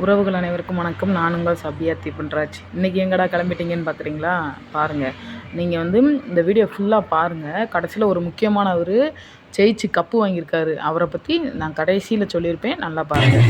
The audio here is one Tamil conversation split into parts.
உறவுகள் அனைவருக்கும் வணக்கம். நான் உங்கள் சபியா தீபன்ராஜ். இன்றைக்கி எங்கடா கிளம்பிட்டீங்கன்னு பார்க்குறீங்களா? பாருங்கள், நீங்கள் இந்த வீடியோ ஃபுல்லாக பாருங்கள். கடைசியில் ஒரு முக்கியமானவர் ஜெயிச்சு கப்பு வாங்கியிருக்காரு. அவரை பற்றி நான் கடைசியில் சொல்லியிருப்பேன், நல்லா பாருங்கள்.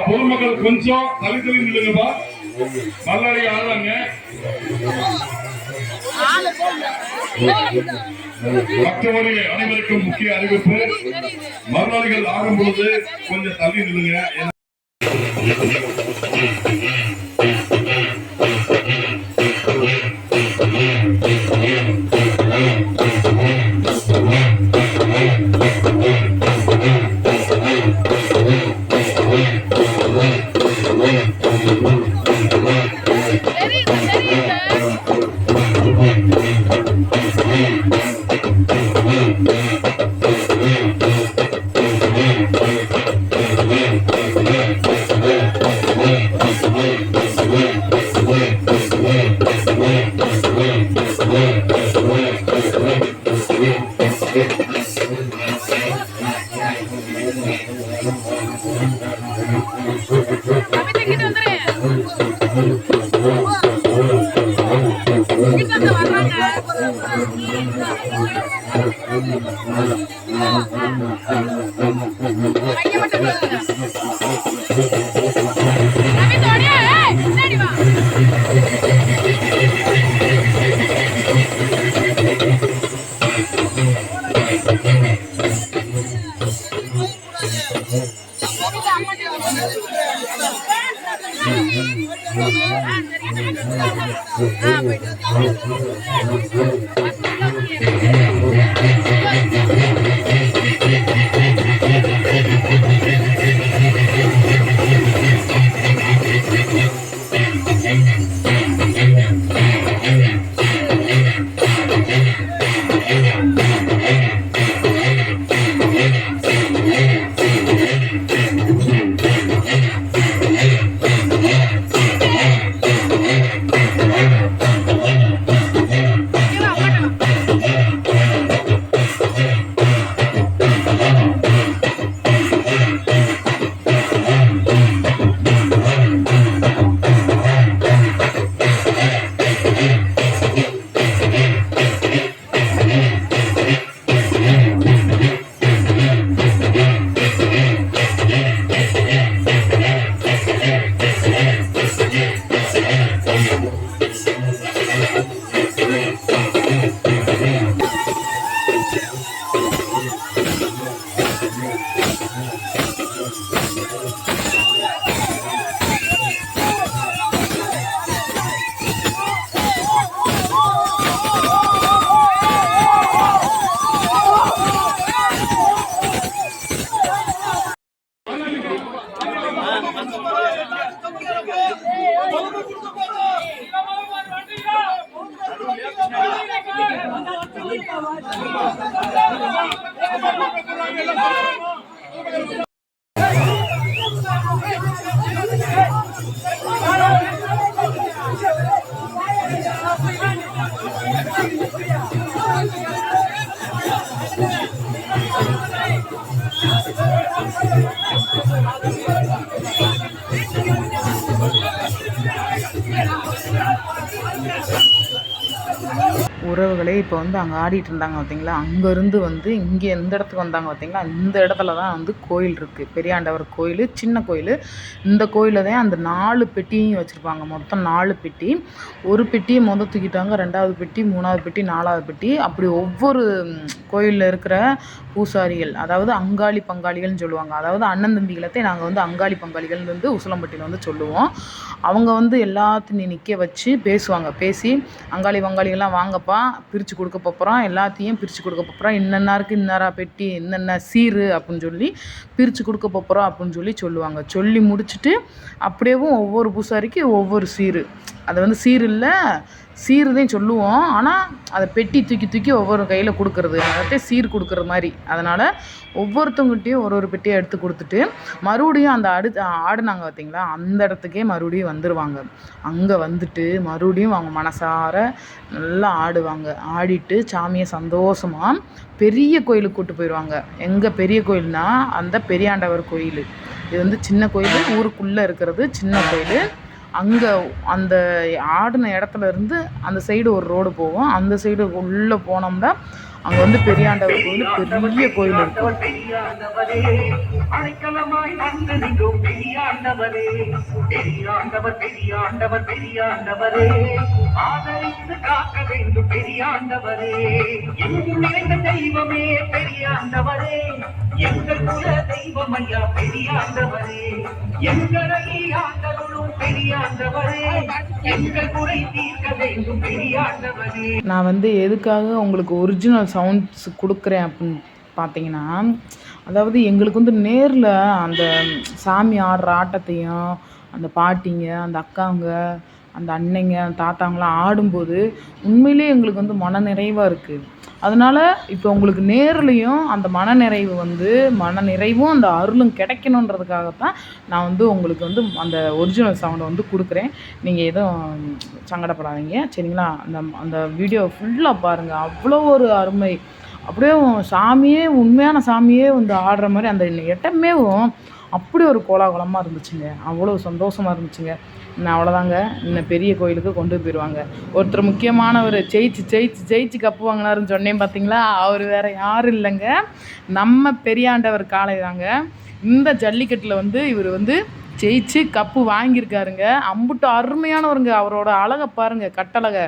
பொதுமக்கள் கொஞ்சம் தலித்தலி நில்லுங்கப்பா. மல்லாடி ஆடுறாங்க. மற்றவர்கள் அனைவருக்கும் முக்கிய அறிவிப்பு, மல்லாடிகள் ஆடும் பொழுது கொஞ்சம் தள்ளி நில்லுங்க. உறவுகளே இப்போ வந்து அங்கே ஆடிட்டு இருந்தாங்க பார்த்தீங்களா, அங்கேருந்து வந்து இங்கே எந்த இடத்துக்கு வந்தாங்க பார்த்தீங்களா, இந்த இடத்துல தான் வந்து கோயில் இருக்குது. பெரியாண்டவர் கோயில், சின்ன கோயில். இந்த கோயிலில் தான் அந்த 4 பெட்டியும் வச்சுருப்பாங்க. மொத்தம் 4 பெட்டி. ஒரு பெட்டியை தூக்கிட்டாங்க, 2வது பெட்டி, 3வது பெட்டி, 4வது பெட்டி. அப்படி ஒவ்வொரு கோயிலில் இருக்கிற பூசாரிகள், அதாவது அங்காளி பங்காளிகள்னு சொல்லுவாங்க. அதாவது அண்ணன் தம்பிகளத்தை நாங்கள் வந்து அங்காளி பங்காளிகள் வந்து உசிலம்பட்டியில் வந்து சொல்லுவோம். அவங்க வந்து எல்லாத்தையும் நிற்க வச்சு பேசுவாங்க. பேசி அங்காளி பங்காளிகள்லாம் வாங்கப்பா, பிரித்து கொடுக்க போகிறோம், எல்லாத்தையும் பிரித்து கொடுக்க போகிறோம், இன்னென்னாருக்கு இன்னாரா பெட்டி, இன்னென்ன சீரு அப்படின்னு சொல்லி பிரித்து கொடுக்க போகிறோம் அப்படின்னு சொல்லுவாங்க. சொல்லி முடிச்சுட்டு அப்படியேவும் ஒவ்வொரு பூசாரிக்கு ஒவ்வொரு சீரு, அதை வந்து சீரு இல்லை சீரு தான் சொல்லுவோம், ஆனால் அதை பெட்டி தூக்கி ஒவ்வொரு கையில் கொடுக்குறது, அதைத்தே சீர் கொடுக்குற மாதிரி. அதனால் ஒவ்வொருத்தவங்ககிட்டையும் ஒரு பெட்டியை எடுத்து கொடுத்துட்டு மறுபடியும் அந்த ஆடுனாங்க பார்த்தீங்களா, அந்த இடத்துக்கே மறுபடியும் வந்துடுவாங்க. அங்கே வந்துட்டு மறுபடியும் அவங்க மனசார நல்லா ஆடுவாங்க. ஆடிட்டு சாமியை சந்தோஷமாக பெரிய கோயிலுக்கு கூப்பிட்டு போயிடுவாங்க. எங்கே பெரிய கோயில்னா அந்த பெரியாண்டவர் கோயில். இது வந்து சின்ன கோயில், ஊருக்குள்ளே இருக்கிறது சின்ன கோயில். அங்கே அந்த ஆடின இடத்துல இருந்து அந்த சைடு ஒரு ரோடு போகும். அந்த சைடு உள்ளே போனோம்னா அங்கே வந்து பெரியாண்டவர் கோயில், பெரிய கோயில் இருக்கும். தெய்வமே பெரியாண்டவரே, எங்கள் குல தெய்வம் ஐயா பெரியாண்டவரே, எங்களை ஆண்டவரும் பெரியாண்டவரே, எங்கள் குறை தீர்க்க வேண்டும் பெரியாண்டவரே. நான் வந்து எதுக்காக உங்களுக்கு ஒரிஜினல் சவுண்ட்ஸ் கொடுக்குறேன் அப்படின்னு பார்த்தீங்கன்னா, அதாவது எங்களுக்கு வந்து நேரில் அந்த சாமி ஆடுற ஆட்டத்தையும் அந்த பாட்டிங்க, அந்த அக்காங்க, அந்த அன்னைங்க, அந்த தாத்தாங்களாம் ஆடும்போது உண்மையிலேயே எங்களுக்கு வந்து மனநிறைவாக இருக்குது. அதனால் இப்போ உங்களுக்கு நேர்லேயும் அந்த மனநிறைவும் அந்த அருளும் கிடைக்கணுன்றதுக்காகத்தான் நான் வந்து உங்களுக்கு வந்து அந்த ஒரிஜினல் சவுண்டை வந்து கொடுக்குறேன். நீங்கள் எதுவும் சங்கடப்படாதீங்க, சரிங்களா? அந்த வீடியோ ஃபுல்லாக பாருங்கள், அவ்வளோ ஒரு அருமை. அப்படியே சாமியே, உண்மையான சாமியே வந்து ஆடுற மாதிரி அந்த இடமேவும் அப்படி ஒரு கோலாகலமாக இருந்துச்சுங்க. அவ்வளோ சந்தோஷமாக இருந்துச்சுங்க. இன்னும் அவ்வளோதாங்க, இன்னும் பெரிய கோயிலுக்கு கொண்டு போயிடுவாங்க. ஒருத்தர் முக்கியமானவர் ஜெயிச்சு கப்பு வாங்கினாருன்னு சொன்னேன் பார்த்தீங்களா, அவர் வேறு யாரும் இல்லைங்க, நம்ம பெரியாண்டவர் காளை தாங்க. இந்த ஜல்லிக்கட்டில் வந்து இவர் வந்து ஜெயிச்சு கப்பு வாங்கியிருக்காருங்க. அம்புட்டு அருமையானவருங்க. அவரோட அழகை பாருங்கள், கட்டழகை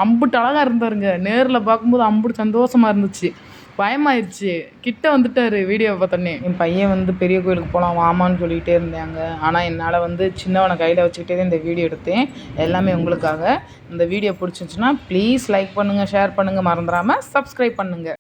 அம்புட்டு அழகாக இருந்தாருங்க. நேரில் பார்க்கும்போது அம்புட்டு சந்தோஷமாக இருந்துச்சு. பயமாயிடுச்சு. கிட்ட வந்துட்டார் வீடியோவை பார்த்தோன்னே. என் பையன் வந்து பெரிய கோயிலுக்கு போகலாம் வாமான்னு சொல்லிகிட்டே இருந்தாங்க. ஆனால் என்னால் வந்து சின்னவனை கையில் வச்சுக்கிட்டே தான் இந்த வீடியோ எடுத்தேன். எல்லாமே உங்களுக்காக. இந்த வீடியோ பிடிச்சிருந்துச்சுன்னா ப்ளீஸ் லைக் பண்ணுங்கள், ஷேர் பண்ணுங்கள், மறந்துடாமல் சப்ஸ்கிரைப் பண்ணுங்கள்.